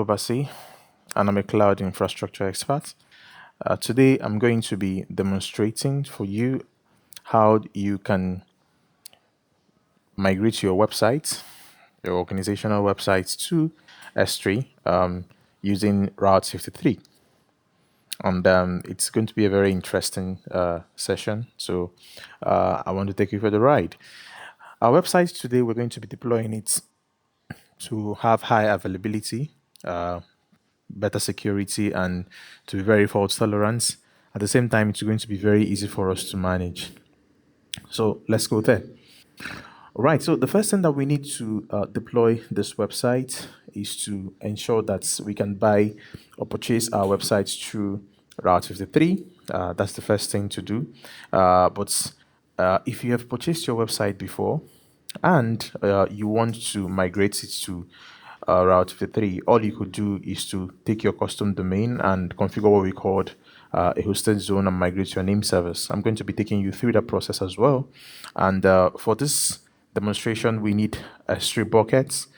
Oversee, and I'm a cloud infrastructure expert. Today, I'm going to be demonstrating for you how you can migrate your website, your organizational website to S3 using Route 53. And it's going to be a very interesting session. So I want to take you for the ride. Our website today, we're going to be deploying it to have high availability, better security, and to be very fault tolerance. At the same time, it's going to be very easy for us to manage. So let's go there. All right, so the first thing that we need to deploy this website is to ensure that we can buy or purchase our websites through Route 53. That's the first thing to do. But if you have purchased your website before and you want to migrate it to Route 53, all you could do is to take your custom domain and configure what we called a hosted zone and migrate your name servers. I'm going to be taking you through that process as well. And for this demonstration, we need S3 buckets.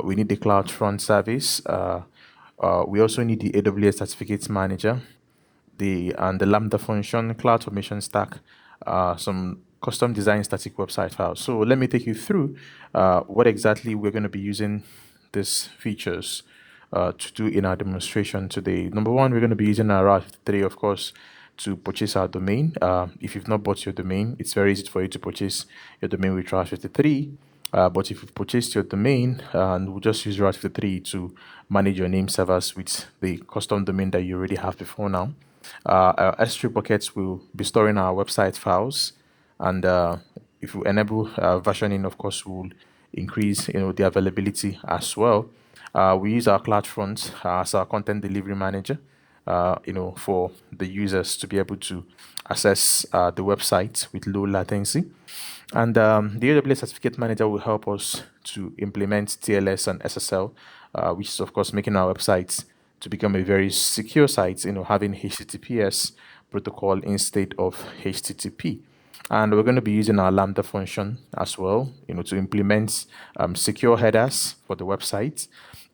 We need the CloudFront service. We also need the AWS Certificate Manager, the Lambda function, CloudFormation stack, some custom design static website files. So let me take you through what exactly we're going to be using these features to do in our demonstration today. Number one, we're going to be using our Route 53, of course, to purchase our domain. If you've not bought your domain, it's very easy for you to purchase your domain with Route 53. But if you've purchased your domain, and we'll just use Route 53 to manage your name servers with the custom domain that you already have before now. Our S3 buckets will be storing our website files, and if we enable versioning, of course, we'll increase the availability as well. We use our CloudFront as our content delivery manager, for the users to be able to access the website with low latency. And the AWS Certificate Manager will help us to implement TLS and SSL, which is, of course, making our websites to become a very secure site, having HTTPS protocol instead of HTTP. And we're going to be using our Lambda function as well, to implement secure headers for the website.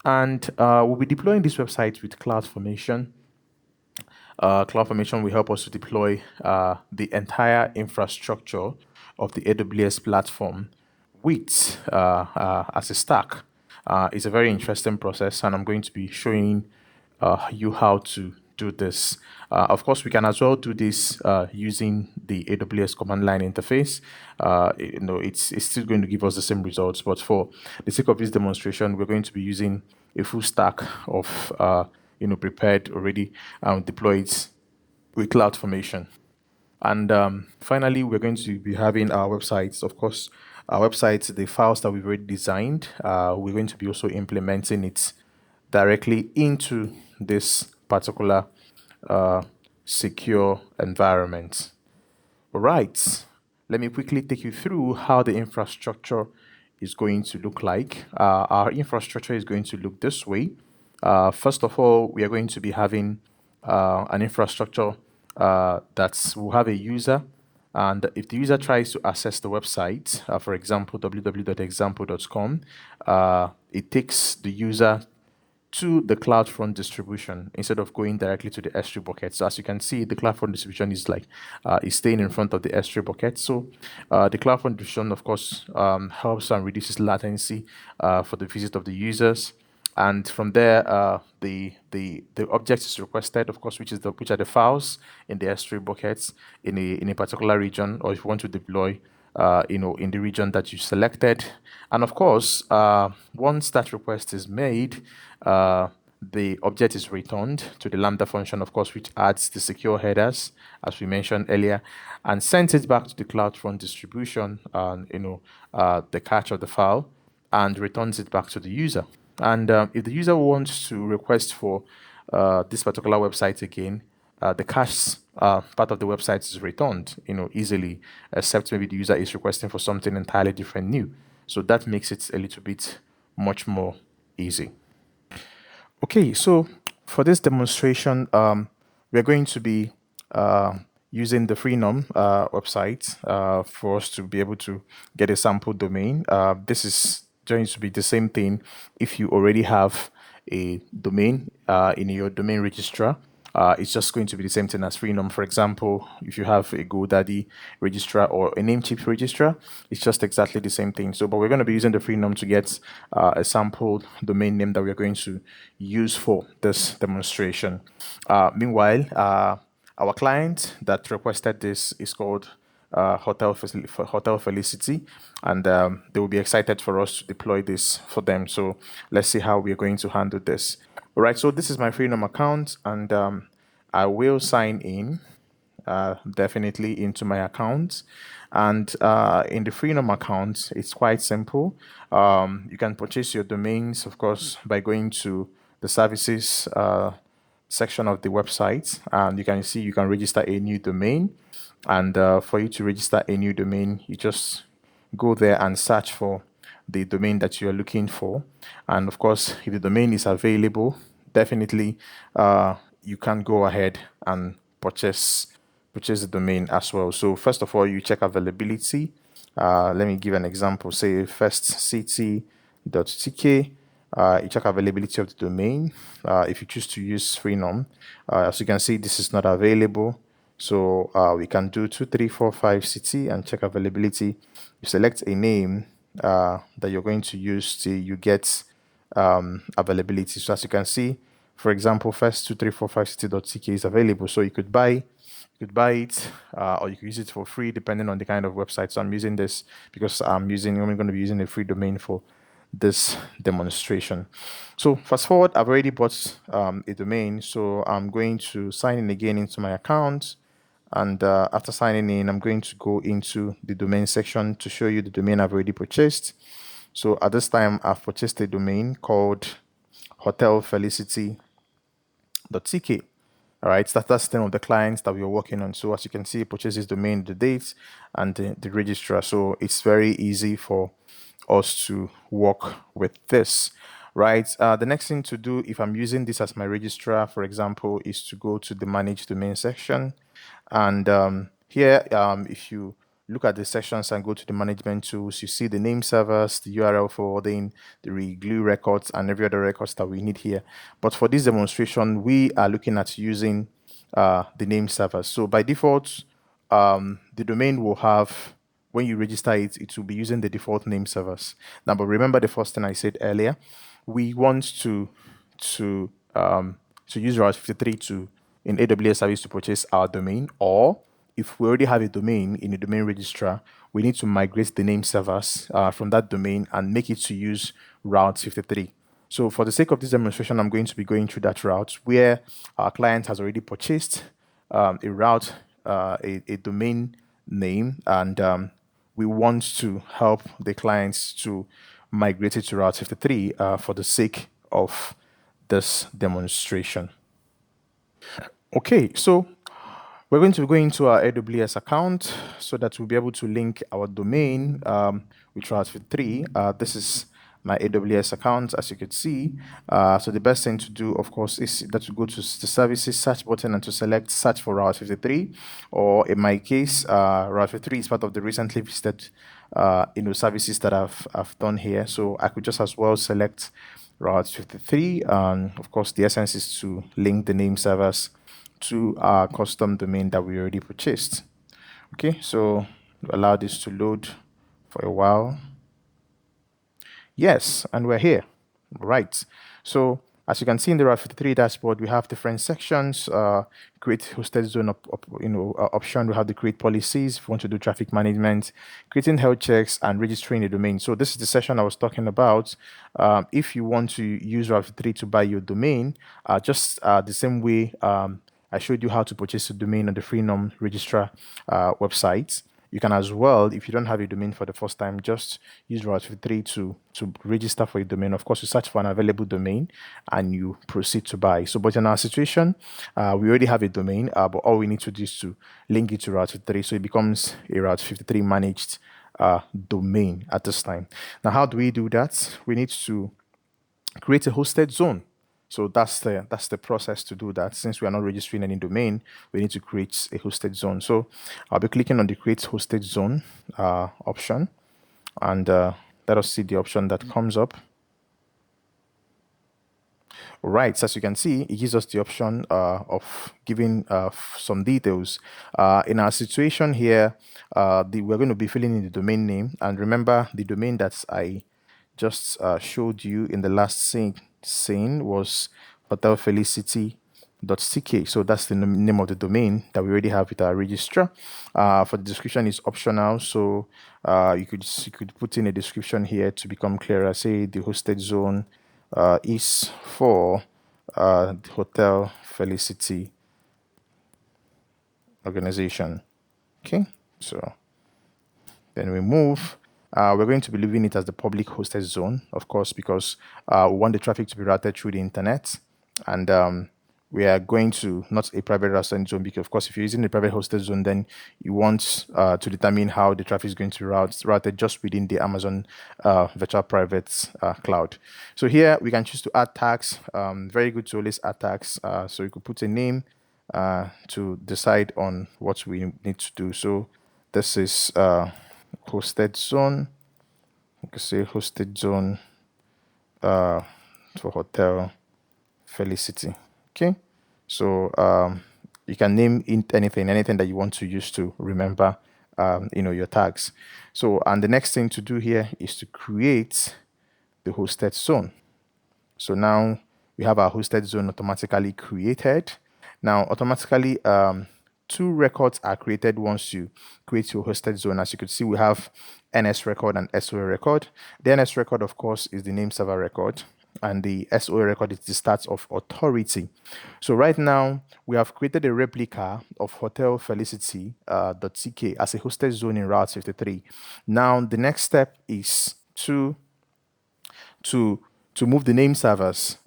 And we'll be deploying this website with CloudFormation. CloudFormation will help us to deploy the entire infrastructure of the AWS platform with as a stack. It's a very interesting process, and I'm going to be showing you how to do this. Of course, we can as well do this using the AWS command line interface. It's still going to give us the same results, but for the sake of this demonstration, we're going to be using a full stack of prepared already deployed with CloudFormation. And finally, we're going to be having our websites. Of course, our websites, the files that we've already designed, we're going to be also implementing it directly into this particular secure environment. All right, let me quickly take you through how the infrastructure is going to look like. Our infrastructure is going to look this way. First of all, we are going to be having an infrastructure that will have a user. And if the user tries to access the website, for example, www.example.com, it takes the user to the CloudFront distribution instead of going directly to the S3 bucket. So as you can see, the CloudFront distribution is is staying in front of the S3 bucket. So the CloudFront distribution, of course, helps and reduces latency for the visit of the users. And from there, the object is requested, of course, which are the files in the S3 buckets in a particular region, or if you want to deploy, in the region that you selected. And of course, once that request is made, the object is returned to the Lambda function, of course, which adds the secure headers, as we mentioned earlier, and sends it back to the CloudFront distribution, the cache of the file, and returns it back to the user. And if the user wants to request for this particular website again, the cache part of the website is returned, easily, except maybe the user is requesting for something entirely different new. So that makes it a little bit much more easy. Okay, so for this demonstration, we're going to be using the Freenom website for us to be able to get a sample domain. This is going to be the same thing if you already have a domain in your domain registrar, it's just going to be the same thing as Freenom. For example, if you have a GoDaddy registrar or a Namecheap registrar, it's just exactly the same thing. So, but we're going to be using the Freenom to get a sample domain name that we're going to use for this demonstration. Meanwhile, our client that requested this is called Hotel Felicity, and they will be excited for us to deploy this for them. So let's see how we're going to handle this. All right, so this is my Freenom account, and I will sign in definitely into my account. And in the Freenom account, it's quite simple. You can purchase your domains, of course, by going to the services section of the website, and you can see you can register a new domain. And for you to register a new domain, you just go there and search for the domain that you're looking for. And of course, if the domain is available, definitely you can go ahead and purchase the domain as well. So first of all, you check availability. Let me give an example. Say firstcity.tk. You check availability of the domain. If you choose to use Freenom, as you can see, this is not available. So we can do 2345 city and check availability. You select a name that you're going to use till you get availability. So as you can see, for example, first 2345 city.tk is available. So you could buy it or you could use it for free depending on the kind of website. So I'm using this because I'm going to be using a free domain for this demonstration. So fast forward, I've already bought a domain, so I'm going to sign in again into my account. And after signing in, I'm going to go into the domain section to show you the domain I've already purchased. So at this time, I've purchased a domain called hotelfelicity.tk. All right, that's the name of the clients that we are working on. So as you can see, purchase this domain, the date, and the registrar. So it's very easy for us to work with this, right? The next thing to do, if I'm using this as my registrar, for example, is to go to the manage domain section. And here, if you look at the sections and go to the management tools, you see the name servers, the URL forwarding, the glue records, and every other records that we need here. But for this demonstration, we are looking at using the name servers. So by default, the domain will have, when you register it, it will be using the default name servers. Now, but remember the first thing I said earlier, we want to use Route 53 in AWS service to purchase our domain, or if we already have a domain in a domain registrar, we need to migrate the name servers from that domain and make it to use Route 53. So for the sake of this demonstration, I'm going to be going through that route where our client has already purchased a route, a domain name, and we want to help the clients to migrate it to Route 53 for the sake of this demonstration. Okay, so we're going to go into our AWS account so that we'll be able to link our domain with Route 53. This is my AWS account, as you can see. So the best thing to do, of course, is that to go to the services search button and to select search for Route 53. Or in my case, Route 53 is part of the recently visited services that I've done here. So I could just as well select Route 53. Of course, the essence is to link the name servers to our custom domain that we already purchased. Okay, so allow this to load for a while. Yes, and we're here. Right. So as you can see in the Route 53 dashboard, we have different sections. Create hosted zone option. We have the create policies if you want to do traffic management, creating health checks, and registering a domain. So this is the session I was talking about. If you want to use Route 53 to buy your domain, just the same way I showed you how to purchase a domain on the Freenom registrar website. You can as well, if you don't have a domain for the first time, just use Route 53 to register for a domain. Of course, you search for an available domain and you proceed to buy. So, but in our situation, we already have a domain, but all we need to do is to link it to Route 53. So it becomes a Route 53 managed domain at this time. Now, how do we do that? We need to create a hosted zone. So that's the process to do that. Since we are not registering any domain, we need to create a hosted zone. So I'll be clicking on the create hosted zone option, and let us see the option that comes up. Right, so as you can see, it gives us the option of giving some details. In our situation here, we're going to be filling in the domain name. And remember, the domain that I just showed you in the last scene was hotelfelicity.ck. So that's the name of the domain that we already have with our registrar. For the description is optional, so you could put in a description here to become clearer. Say the hosted zone is for the Hotel Felicity organization. Okay, so then we move. We're going to be leaving it as the public hosted zone, of course, because we want the traffic to be routed through the internet. And we are going to not a private hosted zone, because, of course, if you're using a private hosted zone, then you want to determine how the traffic is going to be routed just within the Amazon virtual private cloud. So here we can choose to add tags. Very good to always add tags. So you could put a name to decide on what we need to do. So this is hosted zone. You can say hosted zone for Hotel Felicity. Okay, so you can name anything that you want to use to remember your tags. So, and the next thing to do here is to create the hosted zone. So now we have our hosted zone automatically created. Now automatically 2 records are created once you create your hosted zone. As you could see, we have NS record and SOA record. The NS record, of course, is the name server record, and the SOA record is the stats of authority. So right now we have created a replica of Hotel Felicity .ck as a hosted zone in Route 53. Now the next step is to move the name servers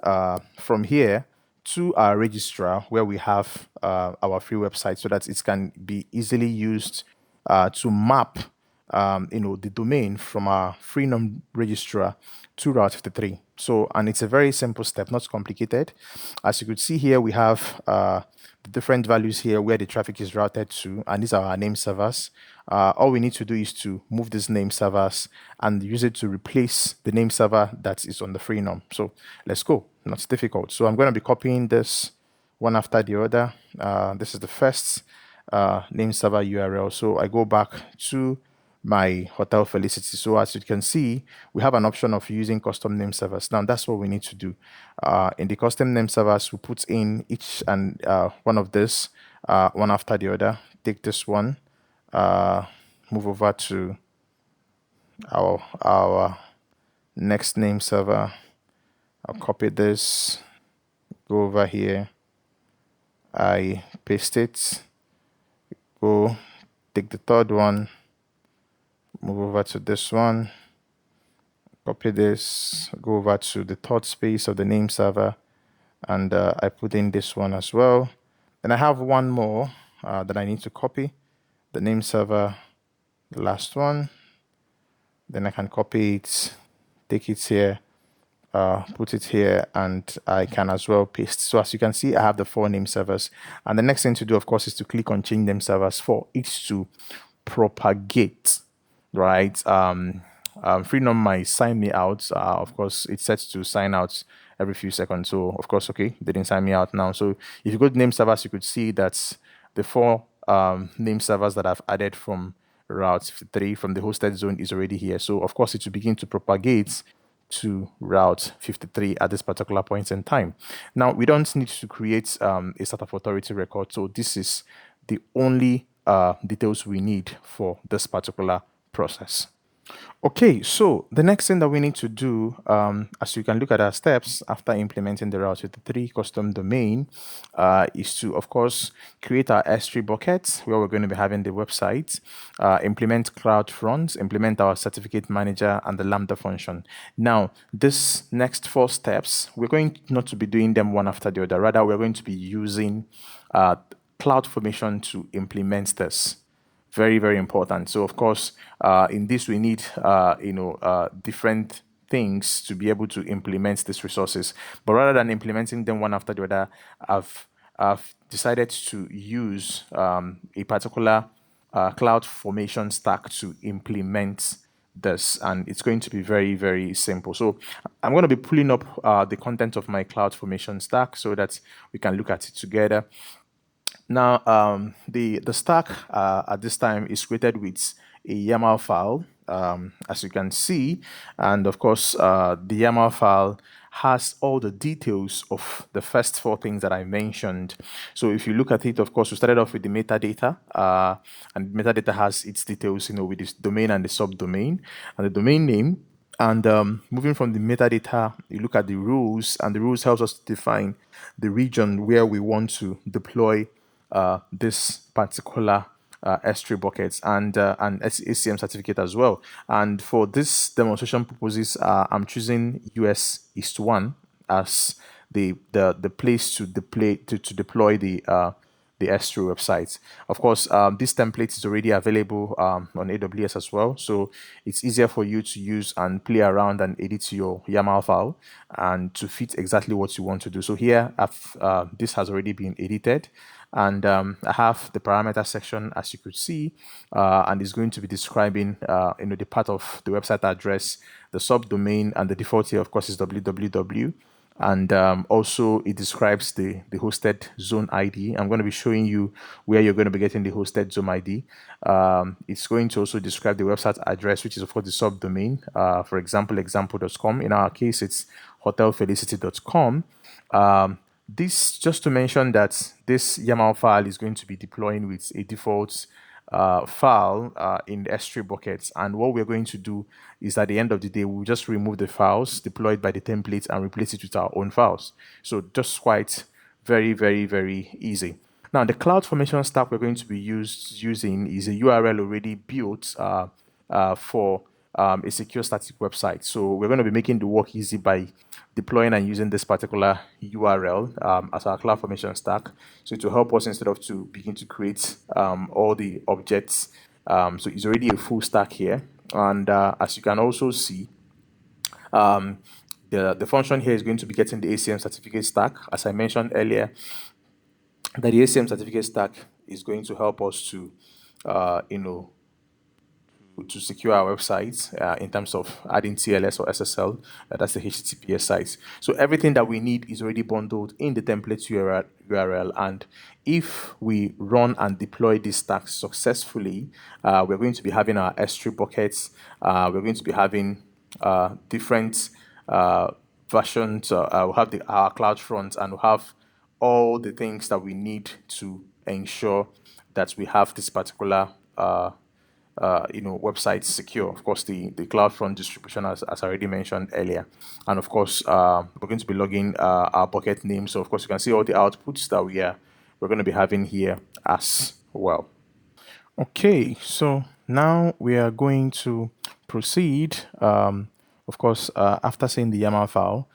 from here to our registrar, where we have our free website, so that it can be easily used to map the domain from our free num registrar to Route 53. So, and it's a very simple step, not complicated. As you could see here, we have the different values here where the traffic is routed to, and these are our name servers. All we need to do is to move these name servers and use it to replace the name server that is on the free num. So let's go. Not difficult. So I'm going to be copying this one after the other. This is the first name server URL. So I go back to my Hotel Felicity. So as you can see, we have an option of using custom name servers. Now that's what we need to do. In the custom name servers, we put in each and one of this, one after the other. Take this one, move over to our next name server. I'll copy this, go over here, I paste it, go take the third one, move over to this one, copy this, go over to the third space of the name server, and I put in this one as well. Then I have one more that I need to copy, the name server, the last one. Then I can copy it, take it here, put it here, and I can as well paste. So as you can see, I have the 4 name servers. And the next thing to do, of course, is to click on change name servers for it to propagate, right? Freenom might sign me out. Of course, it's set to sign out every few seconds. So of course, okay, they didn't sign me out now. So if you go to name servers, you could see that the 4 name servers that I've added from Route 53 from the hosted zone is already here. So of course, it will begin to propagate to Route 53 at this particular point in time. Now, we don't need to create a sort of authority record. So this is the only details we need for this particular process. Okay, so the next thing that we need to do, as you can look at our steps after implementing the Route 53 custom domain, is to, of course, create our S3 buckets where we're going to be having the website, implement CloudFront, implement our Certificate Manager, and the Lambda function. Now, this next 4 steps, we're going not to be doing them one after the other. Rather, we're going to be using CloudFormation to implement this. Very, very important. So, of course, in this, we need, different things to be able to implement these resources. But rather than implementing them one after the other, I've decided to use a particular CloudFormation stack to implement this, and it's going to be very, very simple. So I'm going to be pulling up the content of my CloudFormation stack so that we can look at it together. Now, the stack at this time is created with a YAML file, as you can see, and of course, the YAML file has all the details of the first four things that I mentioned. So if you look at it, of course, we started off with the metadata, and metadata has its details, with this domain and the subdomain, and the domain name. And moving from the metadata, you look at the rules, and the rules helps us to define the region where we want to deploy this particular S3 buckets and ACM certificate as well. And for this demonstration purposes, I'm choosing US East 1 as the place to deploy the S3 website. Of course, this template is already available on AWS as well, so it's easier for you to use and play around and edit your YAML file and to fit exactly what you want to do. So here, this has already been edited, and I have the parameter section, as you could see, and it's going to be describing the part of the website address, the subdomain, and the default here, of course, is www. And also it describes the hosted zone ID. I'm going to be showing you where you're going to be getting the hosted zone ID. It's going to also describe the website address, which is of course the subdomain. For example, example.com. In our case, it's hotelfelicity.com. This, just to mention that this YAML file is going to be deploying with a default file in the S3 buckets, and what we're going to do is at the end of the day we'll just remove the files deployed by the template and replace it with our own files. So just quite very, very, very easy. Now, the CloudFormation stack we're going to be using is a URL already built for a secure static website. So we're going to be making the work easy by deploying and using this particular URL as our CloudFormation stack. So it will help us instead of to begin to create all the objects. So it's already a full stack here. And as you can also see, the function here is going to be getting the ACM certificate stack. As I mentioned earlier, that the ACM certificate stack is going to help us to, to secure our websites in terms of adding TLS or SSL. That's the HTTPS sites. So everything that we need is already bundled in the template URL. And if we run and deploy this stack successfully, we're going to be having our S3 buckets. We're going to be having different versions. We'll have our CloudFront, and we'll have all the things that we need to ensure that we have this particular website secure. Of course, the CloudFront distribution, as I already mentioned earlier, and of course, we're going to be logging our bucket name. So of course, you can see all the outputs that we're going to be having here as well. Okay, so now we are going to proceed. Of course, after seeing the YAML file,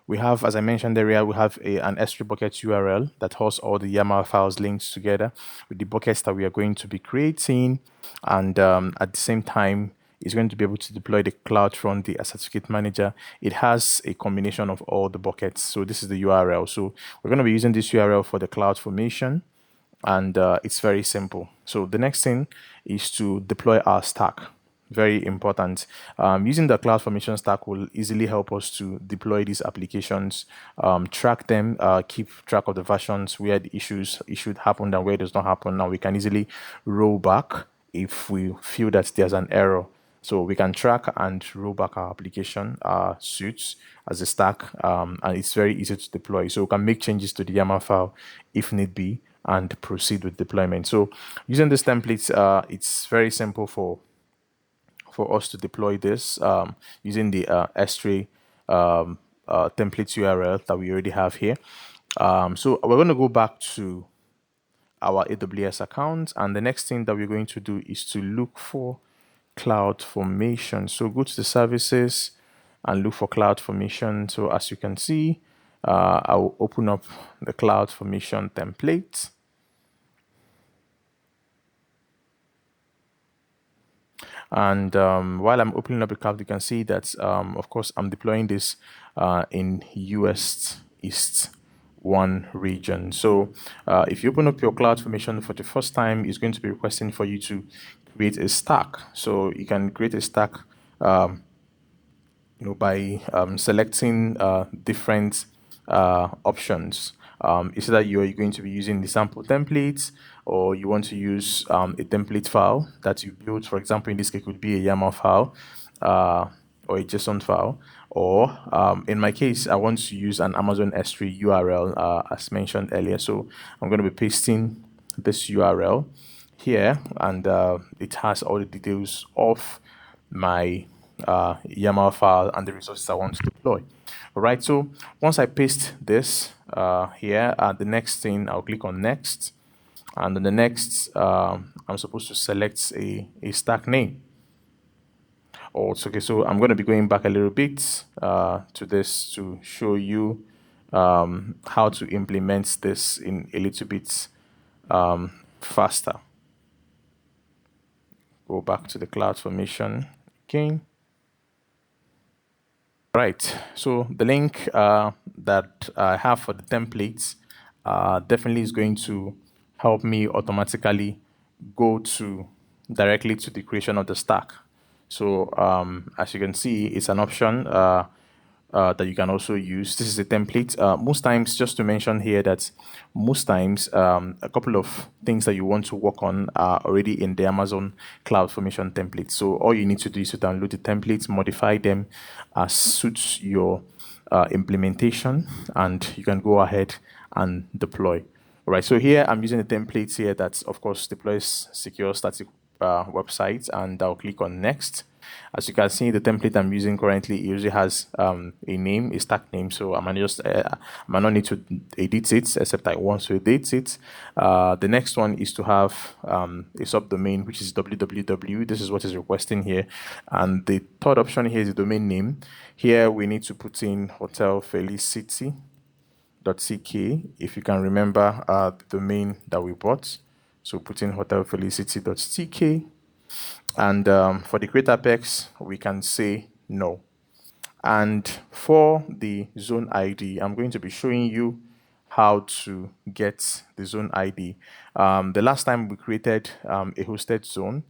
we have, as I mentioned earlier, we have an S3 bucket URL that hosts all the YAML files linked together with the buckets that we are going to be creating. And at the same time, it's going to be able to deploy the CloudFront, the Certificate Manager. It has a combination of all the buckets. So this is the URL. So we're going to be using this URL for the CloudFormation, and it's very simple. So the next thing is to deploy our stack. Very important. Using the CloudFormation stack will easily help us to deploy these applications, track them, keep track of the versions where the issues happened and where it does not happen. Now we can easily roll back if we feel that there's an error. So we can track and roll back our application suites as a stack, and it's very easy to deploy. So we can make changes to the YAML file if need be and proceed with deployment. So using this template, it's very simple for us to deploy this using the S3 template URL that we already have here. So we're going to go back to our AWS account, and the next thing that we're going to do is to look for CloudFormation. So go to the services and look for CloudFormation. So as you can see, I will open up the CloudFormation template. And while I'm opening up the cloud, you can see that, of course, I'm deploying this in US East 1 region. So if you open up your CloudFormation for the first time, it's going to be requesting for you to create a stack. So you can create a stack by selecting different options. Is that you're going to be using the sample templates, or you want to use a template file that you built. For example, in this case, it could be a YAML file or a JSON file. Or in my case, I want to use an Amazon S3 URL as mentioned earlier. So I'm going to be pasting this URL here, and it has all the details of my YAML file and the resources I want to deploy. All right, so once I paste this here, the next thing, I'll click on next, and then the next, I'm supposed to select a stack name. Okay, so I'm going to be going back a little bit to this to show you how to implement this in a little bit faster. Go back to the CloudFormation again. Right, so the link that I have for the templates definitely is going to help me automatically go directly to the creation of the stack. So as you can see, it's an option that you can also use. This is a template. Most times, just to mention here that most times, a couple of things that you want to work on are already in the Amazon CloudFormation template. So all you need to do is to download the templates, modify them as suits your implementation, and you can go ahead and deploy. All right, so here I'm using a template here that, of course, deploys secure static websites, and I'll click on next. As you can see, the template I'm using currently usually has a name, a stack name, so I might not need to edit it, except I want to edit it. The next one is to have a subdomain, which is www. This is what is requesting here. And the third option here is the domain name. Here we need to put in Hotel Felicity .ck, if you can remember the domain that we bought. So put in hotelfelicity.tk, and for the create apex, we can say no. And for the zone ID, I'm going to be showing you how to get the zone ID. The last time we created a hosted zone,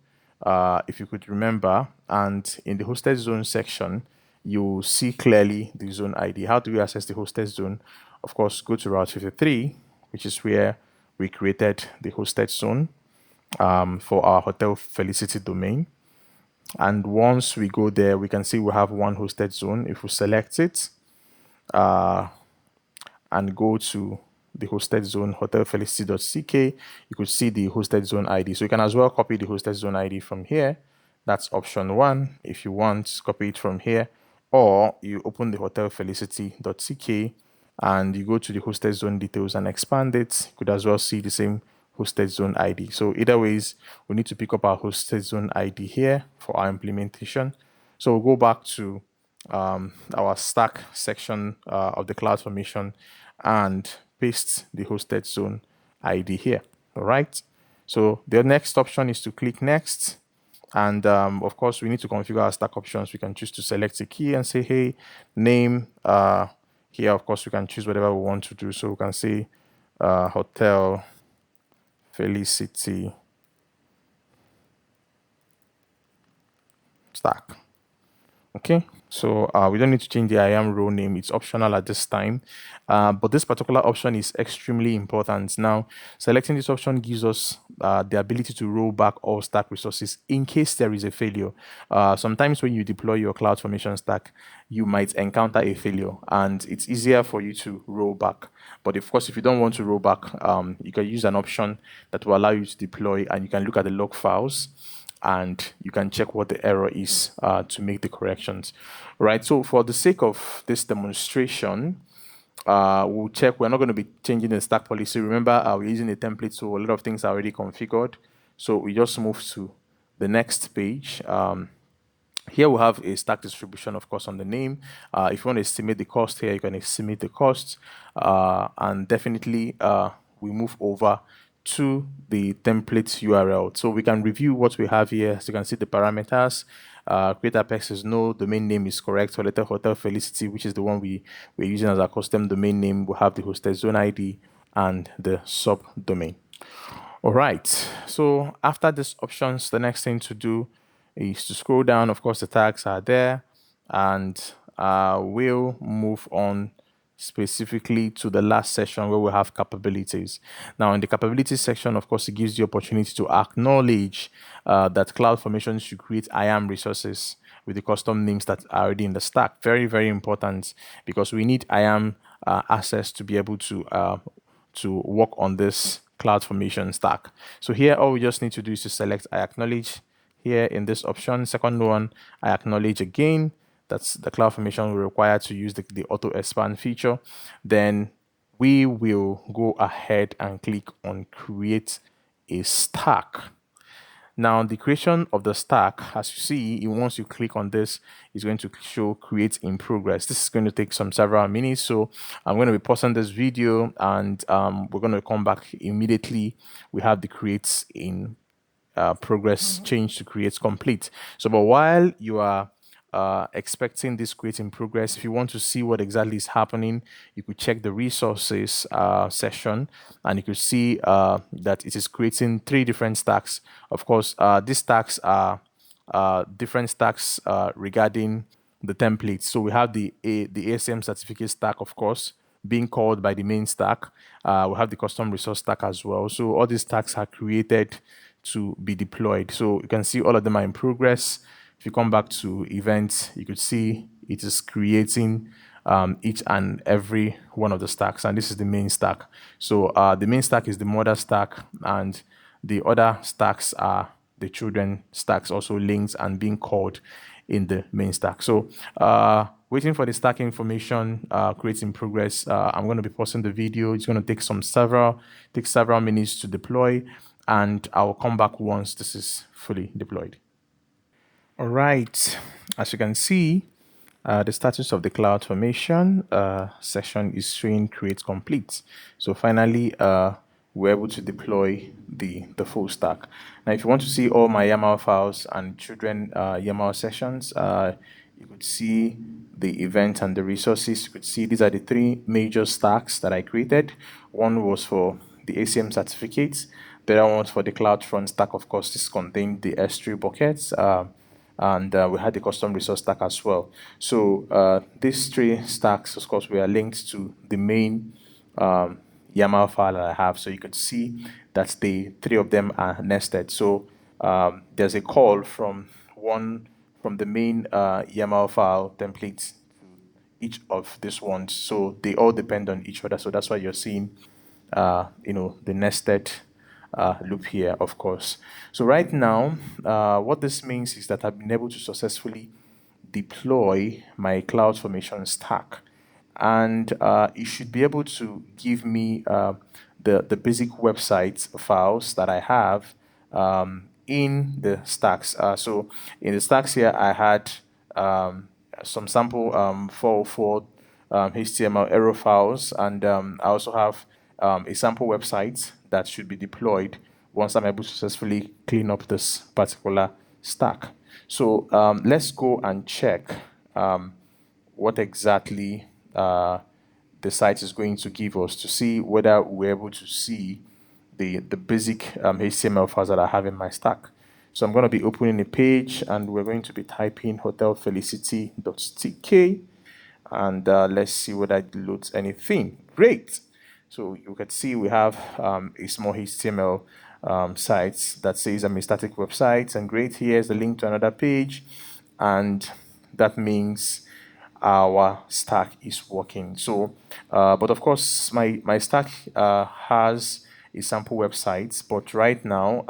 if you could remember, and in the hosted zone section, you see clearly the zone ID. How do we access the hosted zone? Of course, go to Route 53, which is where we created the hosted zone for our Hotel Felicity domain. And once we go there, we can see we have one hosted zone. If we select it and go to the hosted zone, hotelfelicity.ck, you could see the hosted zone ID. So you can as well copy the hosted zone ID from here. That's option one. If you want, copy it from here, or you open the hotelfelicity.ck and you go to the hosted zone details and expand it. You could as well see the same hosted zone ID. So either ways, we need to pick up our hosted zone ID here for our implementation. So we'll go back to our stack section of the CloudFormation and paste the hosted zone ID here. All right. So the next option is to click next. And of course, we need to configure our stack options. We can choose to select a key and say, hey, name. Here, of course, we can choose whatever we want to do. So we can say Hotel Felicity stack. Okay, so we don't need to change the IAM role name. It's optional at this time, but this particular option is extremely important. Now, selecting this option gives us the ability to roll back all stack resources in case there is a failure. Sometimes when you deploy your CloudFormation stack, you might encounter a failure, and it's easier for you to roll back. But of course, if you don't want to roll back, you can use an option that will allow you to deploy, and you can look at the log files and you can check what the error is to make the corrections. Right, so for the sake of this demonstration, we'll check. We're not going to be changing the stack policy. Remember, we're using a template, so a lot of things are already configured. So we just move to the next page. Here we have a stack distribution, of course, on the name. If you want to estimate the cost here, you can estimate the cost. And definitely, we move over to the template URL. So we can review what we have here. So you can see the parameters. Create Apex is no, domain name is correct. So later Hotel Felicity, which is the one we're using as our custom domain name, will have the hosted zone ID and the subdomain. All right. So after these options, the next thing to do is to scroll down. Of course, the tags are there, and we'll move on specifically to the last section where we have capabilities. Now, in the capabilities section, of course, it gives you opportunity to acknowledge that CloudFormation should create IAM resources with the custom names that are already in the stack. Very, very important, because we need IAM access to be able to work on this CloudFormation stack. So here, all we just need to do is to select I acknowledge here in this option. Second one, I acknowledge again. That's the CloudFormation will require to use the auto expand feature. Then we will go ahead and click on create a stack. Now, the creation of the stack, as you see, once you click on this, is going to show create in progress. This is going to take some several minutes, so I'm going to be pausing this video, and we're going to come back immediately. We have the creates in progress change to create complete. So, but while you are expecting this create in progress, if you want to see what exactly is happening, you could check the resources session, and you could see that it is creating 3 different stacks. Of course, these stacks are different stacks regarding the templates. So we have the ACM certificate stack, of course, being called by the main stack. We have the custom resource stack as well. So all these stacks are created to be deployed. So you can see all of them are in progress. If you come back to events, you could see it is creating each and every one of the stacks, and this is the main stack. So the main stack is the mother stack, and the other stacks are the children stacks, also linked and being called in the main stack. So waiting for the stack information, creating progress. I'm going to be pausing the video. It's going to take several minutes to deploy, and I'll come back once this is fully deployed. All right, as you can see, the status of the CloudFormation session is showing create complete. So finally, we're able to deploy the full stack. Now, if you want to see all my YAML files and children YAML sessions, you could see the event and the resources. You could see these are the 3 major stacks that I created. One was for the ACM certificates. The other one was for the CloudFront stack. Of course, this contained the S3 buckets. And we had the custom resource stack as well. So these 3 stacks, of course, were linked to the main YAML file that I have. So you could see that the 3 of them are nested. So there's a call from the main YAML file template to each of these ones. So they all depend on each other. So that's why you're seeing, the nested loop here, of course. So right now, what this means is that I've been able to successfully deploy my CloudFormation stack, and it should be able to give me the basic website files that I have in the stacks. So in the stacks here, I had some sample 404 HTML error files, and I also have a sample website that should be deployed once I'm able to successfully clean up this particular stack. So let's go and check what exactly the site is going to give us to see whether we're able to see the basic HTML files that I have in my stack. So I'm going to be opening a page, and we're going to be typing hotelfelicity.tk, and let's see whether it loads anything. Great. So you can see we have a small HTML site that says I'm a static website, and great, here's the link to another page, and that means our stack is working. So, but of course, my stack has a sample website, but right now,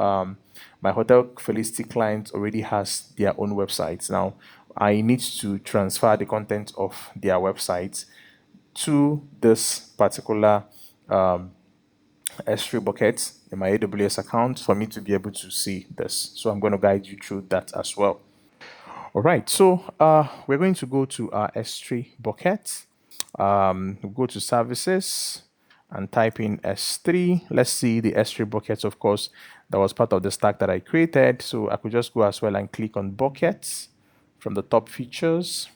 my Hotel Felicity client already has their own website. Now, I need to transfer the content of their website to this particular S3 bucket in my AWS account for me to be able to see this. So I'm going to guide you through that as well. All right, so we're going to go to our S3 bucket. We'll go to services and type in S3. Let's see the S3 buckets, of course, that was part of the stack that I created. So I could just go as well and click on buckets from the top features.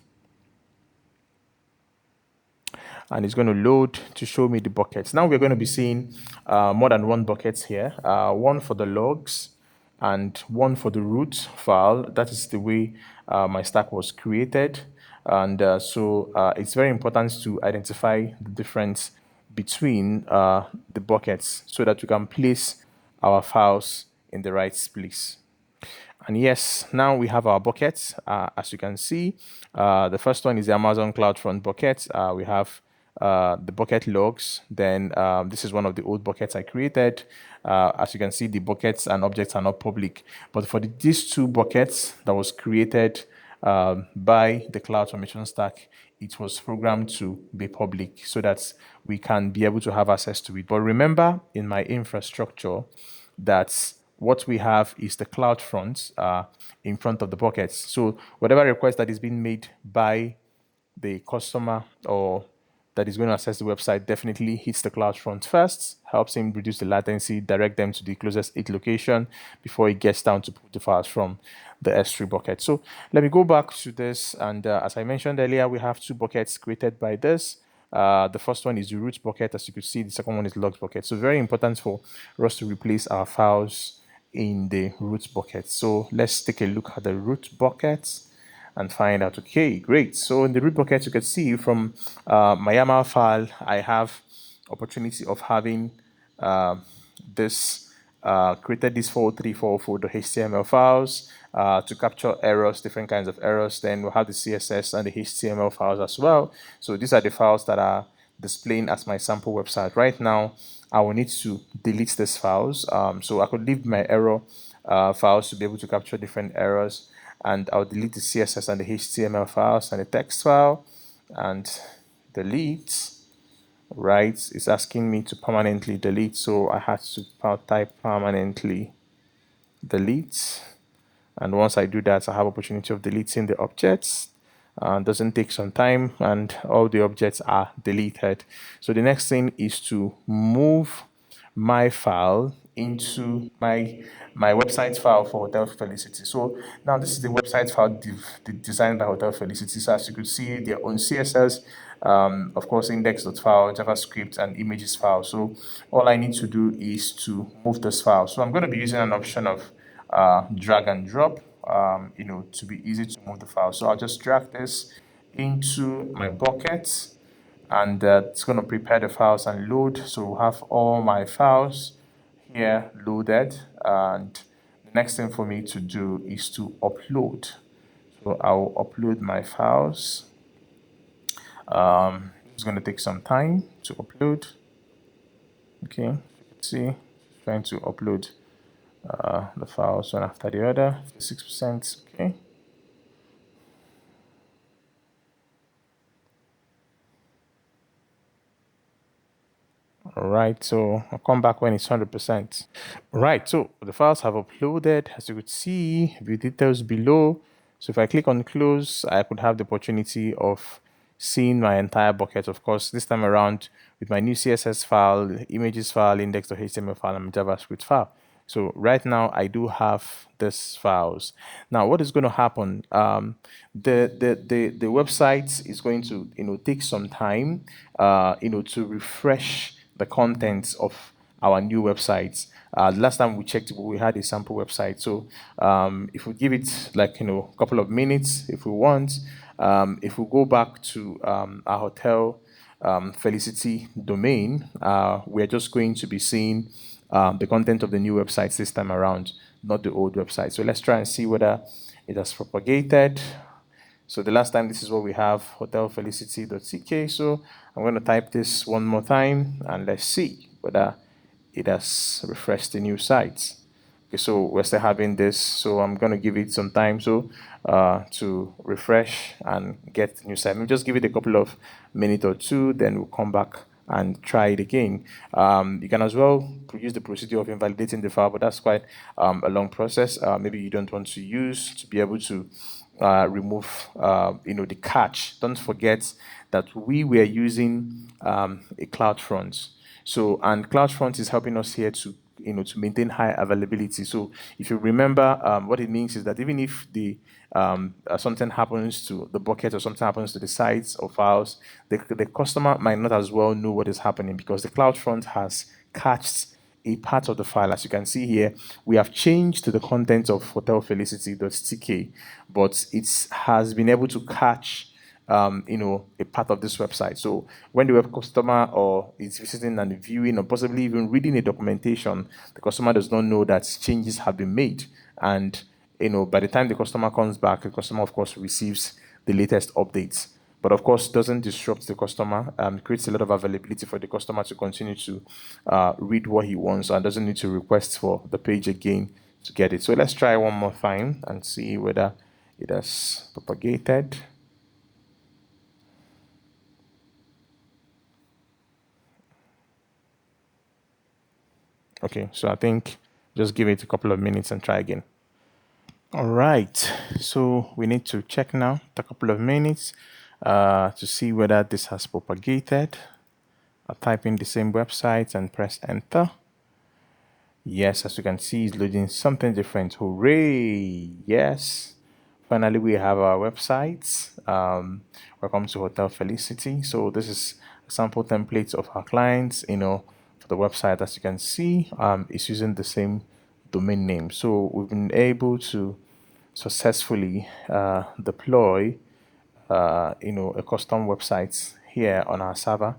and it's going to load to show me the buckets. Now we're going to be seeing more than one bucket here, one for the logs and one for the root file. That is the way my stack was created. And so it's very important to identify the difference between the buckets so that we can place our files in the right place. And yes, now we have our buckets. As you can see, the first one is the Amazon CloudFront bucket. We have the bucket logs. Then this is one of the old buckets I created. As you can see, the buckets and objects are not public. But for these two buckets that was created by the CloudFormation stack, it was programmed to be public so that we can be able to have access to it. But remember, in my infrastructure, that what we have is the CloudFront in front of the buckets. So whatever request that is being made by the customer or that is going to access the website definitely hits the CloudFront first, helps him reduce the latency, direct them to the closest it location before it gets down to pull the files from the S3 bucket. So let me go back to this. And as I mentioned earlier, we have two buckets created by this. The first one is the root bucket. As you could see, the second one is logs bucket. So very important for us to replace our files in the root bucket. So let's take a look at the root bucket and find out. Okay, great. So in the root bucket, you can see from my YAML file, I have opportunity of having this created these 434.html files to capture errors, different kinds of errors. Then we'll have the CSS and the HTML files as well. So these are the files that are displaying as my sample website. Right now, I will need to delete these files. So I could leave my error files to be able to capture different errors. And I'll delete the CSS and the HTML files and the text file and delete. Right, it's asking me to permanently delete, so I had to type permanently delete. And once I do that, I have opportunity of deleting the objects. Doesn't take some time, and all the objects are deleted. So the next thing is to move my file into my website file for Hotel Felicity. So now this is the website file designed by Hotel Felicity. So as you could see, their own CSS, of course, index.file, JavaScript, and images file. So all I need to do is to move this file. So I'm going to be using an option of drag and drop, to be easy to move the file. So I'll just drag this into my bucket, and it's going to prepare the files and load. So we'll have all my files here loaded, and the next thing for me to do is to upload. So I'll upload my files. It's going to take some time to upload. Okay, you can see trying to upload the files one after the other. 6%. Okay. All right, so I'll come back when it's 100%. Right, so the files have uploaded. As you could see, the details below. So if I click on close, I could have the opportunity of seeing my entire bucket. Of course, this time around with my new CSS file, images file, index.html file, and JavaScript file. So right now I do have these files. Now what is going to happen? The website is going to take some time to refresh the contents of our new websites. Last time we checked, we had a sample website. So if we give it like a couple of minutes, if we want, if we go back to our hotel Felicity domain, we're just going to be seeing the content of the new websites this time around, not the old website. So let's try and see whether it has propagated. So the last time, this is what we have, hotelfelicity.ck. So I'm going to type this one more time, and let's see whether it has refreshed the new sites. Okay, so we're still having this. So I'm going to give it some time to refresh and get the new site. Maybe just give it a couple of minutes or two, then we'll come back and try it again. You can as well use the procedure of invalidating the file, but that's quite a long process. Maybe you don't want to use to be able to remove the cache. Don't forget that we were using a CloudFront. So, and CloudFront is helping us here to to maintain high availability. So if you remember, what it means is that even if something happens to the bucket or something happens to the sites or files, the customer might not as well know what is happening because the CloudFront has cached a part of the file. As you can see here, we have changed to the content of hotelfelicity.tk, but it has been able to catch a part of this website. So when the web customer or is visiting and viewing or possibly even reading a documentation, the customer does not know that changes have been made. And by the time the customer comes back, the customer of course receives the latest updates. But of course, doesn't disrupt the customer. Creates a lot of availability for the customer to continue to read what he wants and doesn't need to request for the page again to get it. So let's try one more time and see whether it has propagated. Okay, so I think just give it a couple of minutes and try again. All right, so we need to check now, a couple of minutes to see whether this has propagated. I'll type in the same website and press enter. Yes, as you can see, it's loading something different. Hooray! Yes, finally we have our website. Welcome to Hotel Felicity. So this is a sample template of our clients, for the website. As you can see, it's using the same domain name. So we've been able to successfully deploy a custom website here on our server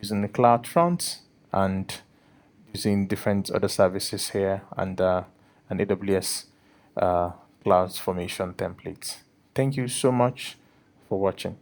using the CloudFront and using different other services here and an AWS CloudFormation template. Thank you so much for watching.